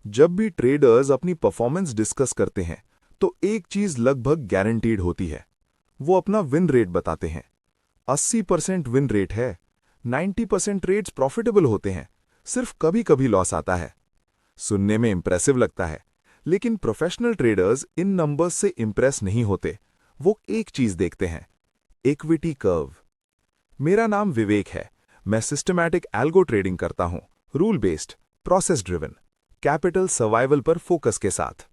जब भी ट्रेडर्स अपनी परफॉर्मेंस डिस्कस करते हैं तो एक चीज लगभग गारंटीड होती है। वो अपना विन रेट बताते हैं। 80% विन रेट है। 90% ट्रेड्स प्रॉफिटेबल होते हैं। सिर्फ कभी कभी लॉस आता है। सुनने में इंप्रेसिव लगता है, लेकिन प्रोफेशनल ट्रेडर्स इन नंबर्स से इंप्रेस नहीं होते। वो एक चीज देखते हैं, इक्विटी कर्व। मेरा नाम विवेक है। मैं सिस्टमैटिक एल्गो ट्रेडिंग करता हूं, rule based, process driven, capital survival पर फोकस के साथ।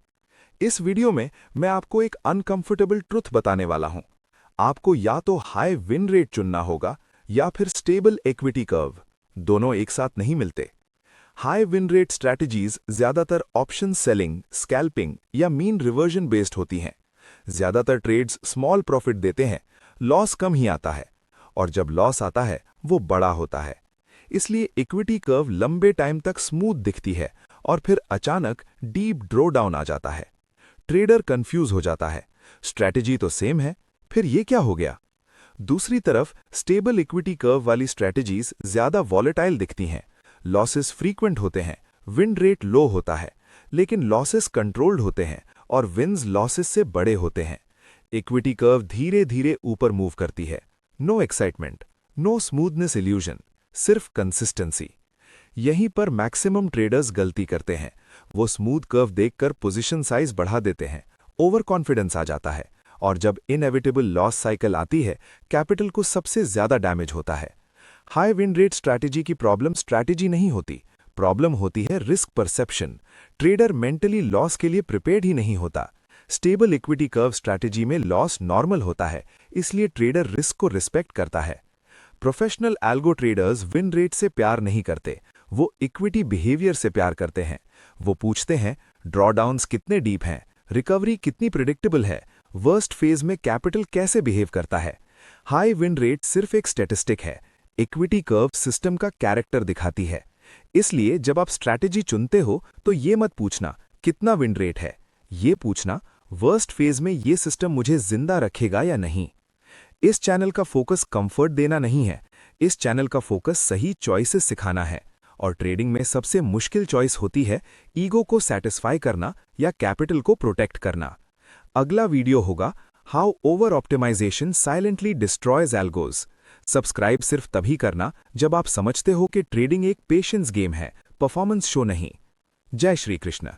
इस वीडियो में मैं आपको एक अनकंफर्टेबल ट्रुथ बताने वाला हूं। आपको या तो हाई विन रेट चुनना होगा या फिर स्टेबल इक्विटी कर्व। दोनों एक साथ नहीं मिलते। हाई विन रेट स्ट्रैटेजीज ज्यादातर ऑप्शन सेलिंग, स्कैल्पिंग या मीन रिवर्जन बेस्ड होती हैं। ज्यादातर ट्रेड्स स्मॉल प्रॉफिट देते हैं, लॉस कम ही आता है, और जब लॉस आता है वो बड़ा होता है। इसलिए इक्विटी कर्व लंबे टाइम तक स्मूथ दिखती है और फिर अचानक डीप ड्रॉ डाउन आ जाता है। ट्रेडर कंफ्यूज हो जाता है, स्ट्रैटेजी तो सेम है, फिर ये क्या हो गया। दूसरी तरफ स्टेबल इक्विटी कर्व वाली स्ट्रैटेजीज ज्यादा वॉलेटाइल दिखती हैं। लॉसेस फ्रीक्वेंट होते हैं, विन रेट लो होता है, लेकिन लॉसेस कंट्रोल्ड होते हैं और विन्स लॉसेस से बड़े होते हैं। इक्विटी कर्व धीरे धीरे ऊपर मूव करती है। No excitement, no smoothness illusion, सिर्फ कंसिस्टेंसी। यहीं पर मैक्सिमम ट्रेडर्स गलती करते हैं। वो स्मूथ कर्व देखकर पोजीशन साइज बढ़ा देते हैं, ओवर कॉन्फिडेंस आ जाता है, और जब इनएविटेबल लॉस साइकिल आती है, कैपिटल को सबसे ज्यादा डैमेज होता है। हाई विन रेट स्ट्रैटेजी की प्रॉब्लम स्ट्रैटेजी नहीं होती, प्रॉब्लम होती है risk perception. Trader mentally loss के लिए प्रिपेयर्ड ही नहीं होता। स्टेबल इक्विटी कर्व स्ट्रैटेजी में लॉस नॉर्मल होता है, इसलिए ट्रेडर रिस्क को रिस्पेक्ट करता है। Professional algo traders win rate से प्यार नहीं करते, वो इक्विटी बिहेवियर से प्यार करते हैं। वो पूछते हैं, ड्रॉडाउन्स कितने डीप हैं, रिकवरी कितनी प्रिडिक्टेबल है, वर्स्ट फेज में कैपिटल कैसे बिहेव करता है। हाई विन रेट सिर्फ एक स्टैटिस्टिक है, इक्विटी कर्व सिस्टम का कैरेक्टर दिखाती है। इसलिए जब आप स्ट्रैटेजी चुनते हो तो ये मत पूछना कितना विन रेट है, ये पूछना वर्स्ट फेज में ये सिस्टम मुझे जिंदा रखेगा या नहीं। इस चैनल का फोकस कंफर्ट देना नहीं है, इस चैनल का फोकस सही चॉइसेस सिखाना है। और ट्रेडिंग में सबसे मुश्किल चॉइस होती है ईगो को सैटिस्फाई करना या कैपिटल को प्रोटेक्ट करना। अगला वीडियो होगा how over optimization silently destroys algos. Subscribe सिर्फ तभी करना जब आप समझते हो कि ट्रेडिंग एक पेशेंस गेम है, परफॉर्मेंस शो नहीं। जय श्री कृष्ण।